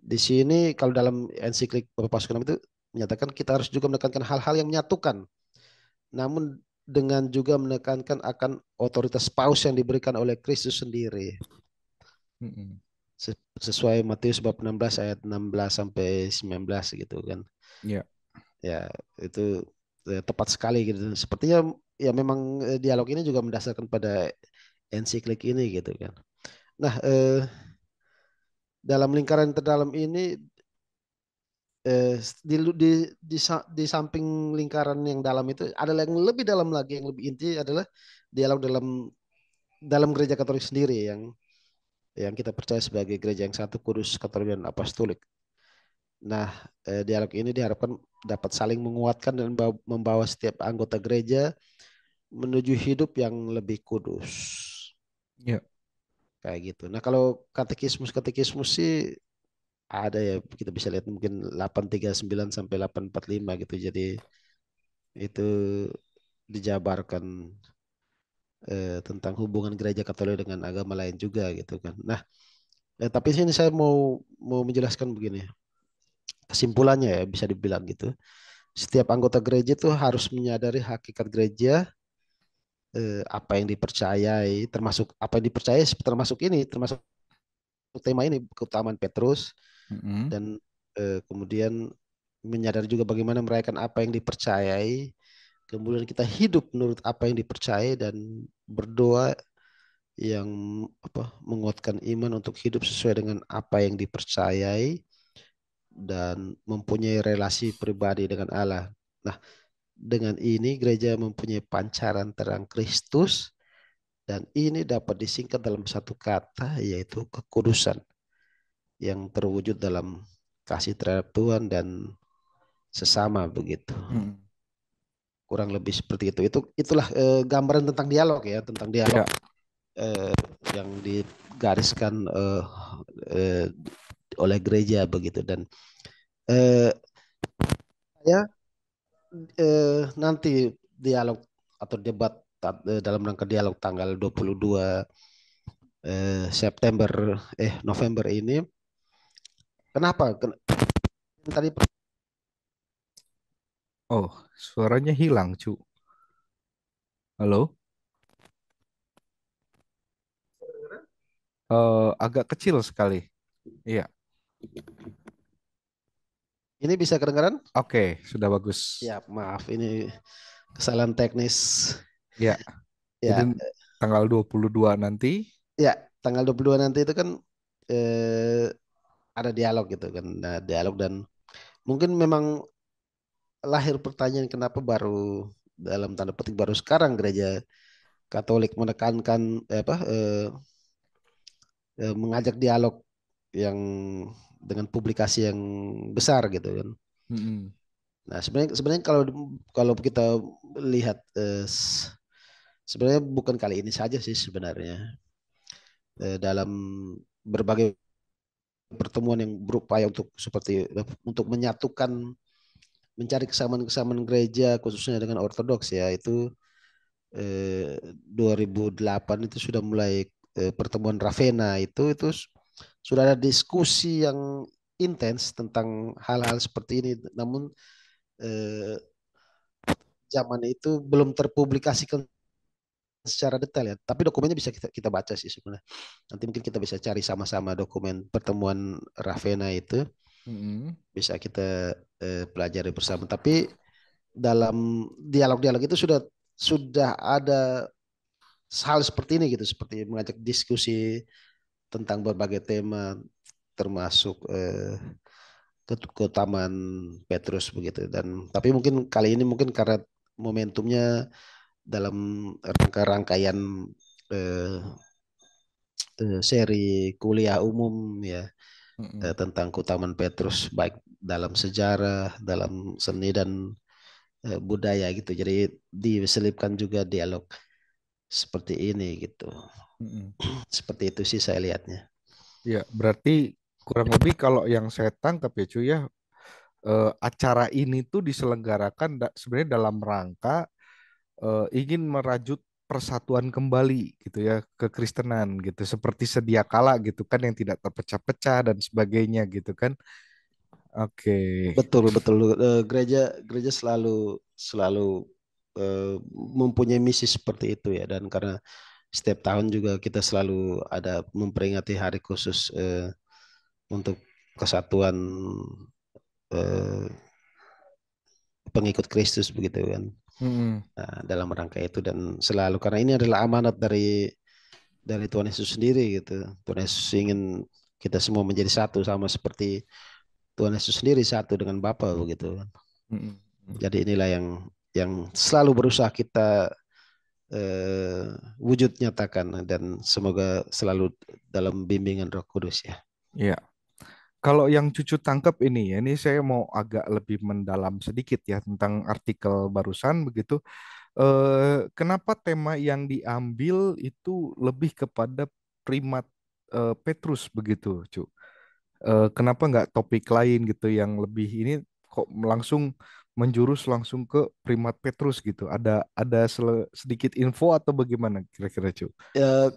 Di sini kalau dalam ensiklik Papa Paus ke-6 itu menyatakan kita harus juga menekankan hal-hal yang menyatukan, namun dengan juga menekankan akan otoritas paus yang diberikan oleh Kristus sendiri. Mm-mm. Sesuai Matius bab 16 ayat 16 sampai 19 gitu kan. Ya. Ya, itu tepat sekali gitu. Sepertinya ya memang dialog ini juga mendasarkan pada ensiklik ini gitu kan. Nah, dalam lingkaran terdalam ini di samping lingkaran yang dalam itu ada yang lebih dalam lagi, yang lebih inti adalah dialog dalam dalam gereja Katolik sendiri yang kita percaya sebagai gereja yang satu, kudus, katolik dan apostolik. Nah, dialog ini diharapkan dapat saling menguatkan dan membawa setiap anggota gereja menuju hidup yang lebih kudus. Ya. Kayak gitu. Nah, kalau katekismus sih ada ya, kita bisa lihat mungkin 839 sampai 845 gitu. Jadi itu dijabarkan tentang hubungan gereja Katolik dengan agama lain juga gitu kan. Nah, tapi sini saya mau mau menjelaskan begini. Kesimpulannya ya bisa dibilang gitu. Setiap anggota gereja itu harus menyadari hakikat gereja, apa yang dipercayai, termasuk apa yang dipercayai termasuk ini, termasuk tema ini keutamaan Petrus Mm-mm. dan kemudian menyadari juga bagaimana merayakan apa yang dipercayai, kemudian kita hidup menurut apa yang dipercayai dan berdoa yang menguatkan iman untuk hidup sesuai dengan apa yang dipercayai dan mempunyai relasi pribadi dengan Allah. Nah, dengan ini gereja mempunyai pancaran terang Kristus dan ini dapat disingkat dalam satu kata yaitu kekudusan yang terwujud dalam kasih terhadap Tuhan dan sesama begitu. Mm. Kurang lebih seperti itu. Itulah gambaran tentang dialog ya, tentang dialog Ya. eh, yang digariskan eh, oleh gereja begitu dan eh, ya nanti dialog atau debat dalam rangka dialog tanggal 22 September November ini. Kenapa? Tadi Oh, suaranya hilang, cu. Halo? Agak kecil sekali. Iya. ini bisa kedengaran? Oke, sudah bagus. Ya, maaf ini kesalahan teknis. Ya. Jadi Ya, tanggal 22 nanti. ya, tanggal 22 nanti itu kan eh, ada dialog gitu kan. Nah, dialog dan mungkin memang lahir pertanyaan kenapa baru dalam tanda petik baru sekarang gereja Katolik menekankan mengajak dialog yang dengan publikasi yang besar gitu kan. Mm-mm. Nah, sebenarnya sebenarnya kalau kalau kita lihat sebenarnya bukan kali ini saja sih sebenarnya dalam berbagai pertemuan yang berupaya untuk seperti untuk menyatukan mencari kesamaan-kesamaan gereja khususnya dengan ortodoks ya itu 2008 itu sudah mulai pertemuan Ravenna itu sudah ada diskusi yang intens tentang hal-hal seperti ini namun eh, zaman itu belum terpublikasikan secara detail ya tapi dokumennya bisa kita baca sih sebenarnya nanti mungkin kita bisa cari sama-sama dokumen pertemuan Ravenna itu Mm-mm. bisa kita pelajari bersama tapi dalam dialog-dialog itu sudah ada hal seperti ini gitu seperti mengajak diskusi tentang berbagai tema termasuk keutamaan Petrus begitu dan tapi mungkin kali ini mungkin karena momentumnya dalam rangka rangkaian eh, seri kuliah umum ya Mm-mm. tentang keutamaan Petrus baik dalam sejarah dalam seni dan budaya gitu jadi diselipkan juga dialog seperti ini gitu Mm-mm. seperti itu sih saya lihatnya. Ya, berarti kurang lebih kalau yang saya tangkap ya, cuy ya, acara ini tuh diselenggarakan sebenarnya dalam rangka ingin merajut persatuan kembali gitu ya kekristenan gitu seperti sedia kala gitu kan yang tidak terpecah-pecah dan sebagainya gitu kan. Oke. Betul, betul. Gereja gereja selalu selalu mempunyai misi seperti itu ya, dan karena setiap tahun juga kita selalu ada memperingati hari khusus untuk kesatuan eh, pengikut Kristus begitu kan. Mm-mm. Nah, dalam rangka itu dan selalu karena ini adalah amanat dari Tuhan Yesus sendiri gitu. Tuhan Yesus ingin kita semua menjadi satu sama seperti Tuhan Yesus sendiri satu dengan Bapa begitu. Mm-mm. Jadi inilah yang selalu berusaha kita eh, wujud nyatakan dan semoga selalu dalam bimbingan Roh Kudus ya. Ya. Kalau yang Cucu tangkap ini ya, ini saya mau agak lebih mendalam sedikit ya tentang artikel barusan begitu. Kenapa tema yang diambil itu lebih kepada primat Petrus begitu, Cu? Kenapa nggak topik lain gitu yang lebih ini kok langsung menjurus langsung ke primat Petrus gitu? Ada sedikit info atau bagaimana kira-kira, Cu? Ya,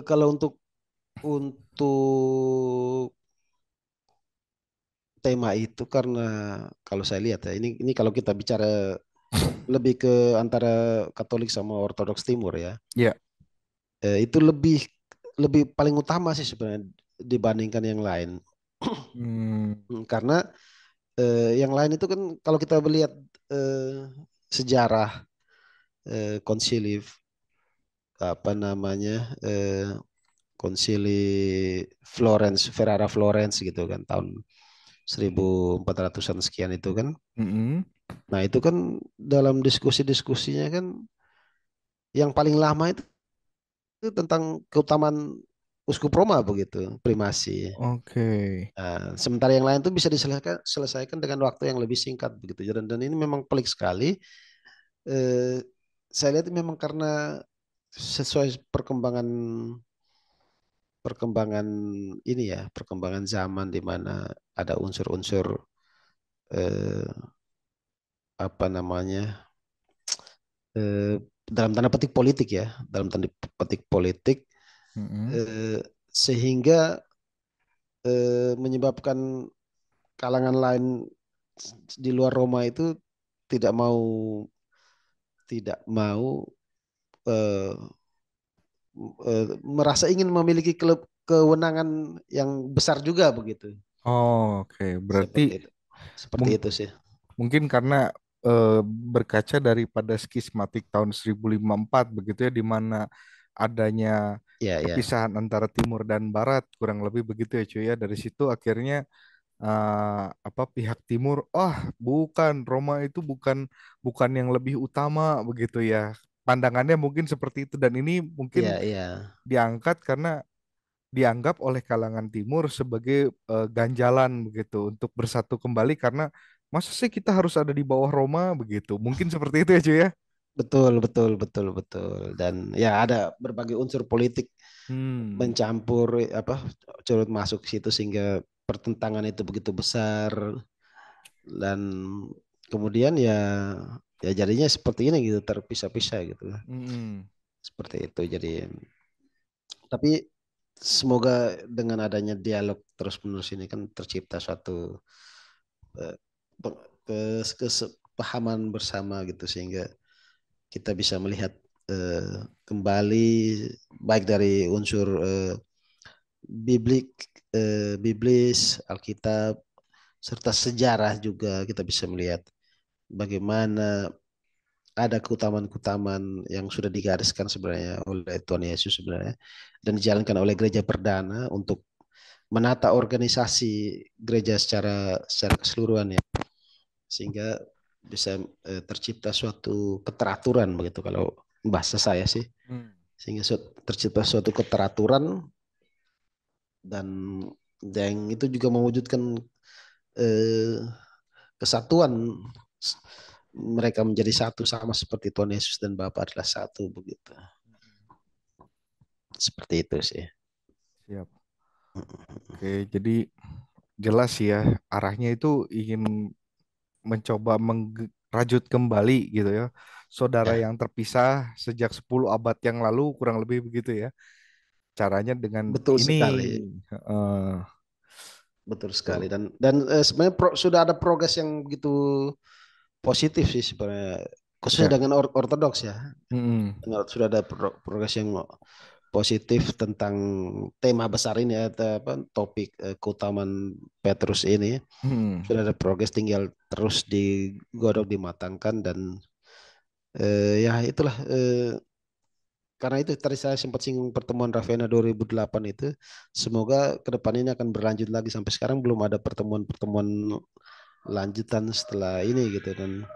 kalau untuk tema itu karena kalau saya lihat ya ini kalau kita bicara lebih ke antara Katolik sama Ortodoks Timur ya, Ya. itu lebih lebih paling utama sih sebenarnya dibandingkan yang lain. Hmm, Karena yang lain itu kan kalau kita melihat sejarah konsili apa namanya konsili Florence, Ferrara Florence gitu kan tahun 1400-an sekian itu kan. mm-mm. Nah, itu kan dalam diskusi-diskusinya kan yang paling lama itu tentang keutamaan uskup Roma begitu, primasi. Oke. Nah, sementara yang lain itu bisa diselesaikan dengan waktu yang lebih singkat begitu. Dan ini memang pelik sekali. Eh, saya lihat memang karena sesuai perkembangan perkembangan ini ya, perkembangan zaman di mana ada unsur-unsur eh, apa namanya dalam tanda petik politik ya, dalam tanda petik politik Mm-mm. eh, sehingga menyebabkan kalangan lain di luar Roma itu tidak mau tidak mau eh, merasa ingin memiliki kewenangan yang besar juga begitu. Oh, oke. Berarti Seperti itu. Seperti mung- itu sih. mungkin karena eh, berkaca daripada skismatik tahun 1054 begitu ya, di mana adanya Ya, ya. perpisahan antara timur dan barat, kurang lebih begitu ya cuy ya. Dari situ akhirnya apa pihak timur, oh bukan Roma itu bukan bukan yang lebih utama begitu ya. Pandangannya mungkin seperti itu dan ini mungkin Ya, ya. diangkat karena dianggap oleh kalangan timur sebagai ganjalan begitu untuk bersatu kembali karena masa sih kita harus ada di bawah Roma begitu. Mungkin seperti itu ya cuy ya. Betul, betul, betul, betul. Dan ya ada berbagai unsur politik Hmm. mencampur apa turut masuk ke situ sehingga pertentangan itu begitu besar dan kemudian ya jadinya seperti ini gitu terpisah-pisah gitu. Hmm. Seperti itu. Jadi tapi semoga dengan adanya dialog terus-menerus ini kan tercipta suatu eh, kesepahaman bersama gitu sehingga kita bisa melihat kembali baik dari unsur biblik biblis Alkitab serta sejarah juga kita bisa melihat bagaimana ada keutamaan-keutamaan yang sudah digariskan sebenarnya oleh Tuhan Yesus sebenarnya dan dijalankan oleh gereja perdana untuk menata organisasi gereja secara keseluruhan ya sehingga bisa tercipta suatu keteraturan begitu kalau bahasa saya sih Hmm. sehingga tercipta suatu keteraturan dan yang itu juga mewujudkan eh, kesatuan mereka menjadi satu sama seperti Tuhan Yesus dan Bapa adalah satu begitu seperti itu sih. Siap. Oke, jadi jelas ya arahnya itu ingin mencoba merajut kembali gitu ya saudara Ya, yang terpisah sejak 10 abad yang lalu, kurang lebih begitu ya. Caranya dengan betul ini. sekali. eh, Betul sekali tuh. dan sebenarnya sudah ada progres yang begitu positif sih sebenarnya khususnya Ya. dengan ortodoks ya. Mm-mm. Sudah ada progres yang positif tentang tema besar ini ya, apa topik keutamaan Petrus ini Mm-mm. sudah ada progres tinggal terus digodok dimatangkan dan ya itulah karena itu tadi saya sempat singgung pertemuan Ravenna 2008 itu semoga ke depan ini akan berlanjut lagi sampai sekarang belum ada pertemuan-pertemuan lanjutan setelah ini gitu dan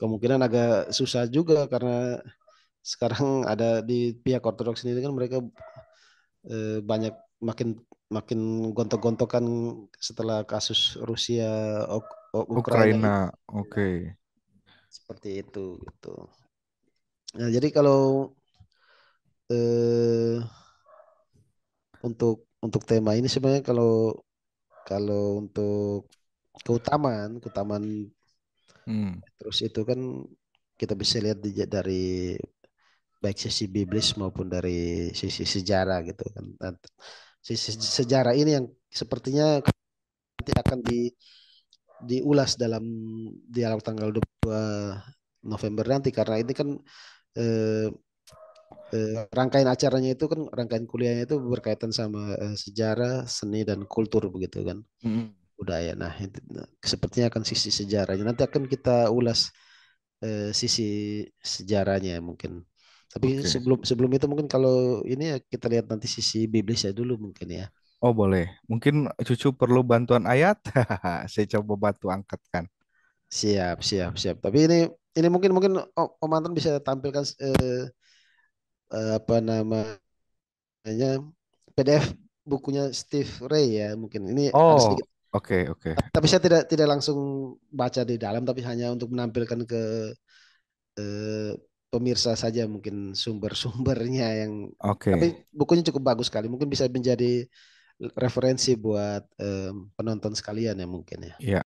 kemungkinan agak susah juga karena sekarang ada di pihak ortodoks sendiri kan mereka banyak makin makin gontok-gontokan setelah kasus Rusia Ukraina Ukraina, ini ya, oke. seperti itu gitu. Nah, jadi kalau eh, untuk tema ini sebenarnya kalau kalau untuk keutamaan Hmm. terus itu kan kita bisa lihat dari baik sisi biblis maupun dari sisi sejarah gitu kan. Dan sisi sejarah ini yang sepertinya nanti akan diulas dalam dialog tanggal 2 November nanti karena ini kan eh, rangkaian acaranya itu kan rangkaian kuliahnya itu berkaitan sama sejarah, seni dan kultur begitu kan, Mm-mm. budaya. Nah, itu, nah, sepertinya akan sisi sejarahnya. Nanti akan kita ulas sisi sejarahnya mungkin. Tapi Oke. sebelum sebelum itu mungkin kalau ini ya kita lihat nanti sisi biblisnya dulu mungkin ya. Oh boleh. Mungkin cucu perlu bantuan ayat. Saya coba bantu angkatkan. Siap, siap, siap. Tapi ini mungkin mungkin Om Anton bisa tampilkan apa namanya PDF bukunya Steve Ray ya mungkin. Ini ada Oh, sedikit. oke, oke, Tapi saya tidak langsung baca di dalam, tapi hanya untuk menampilkan ke eh, pemirsa saja mungkin sumber-sumbernya yang. Tapi oke. bukunya cukup bagus sekali. Mungkin bisa menjadi referensi buat penonton sekalian ya mungkin ya. Ya.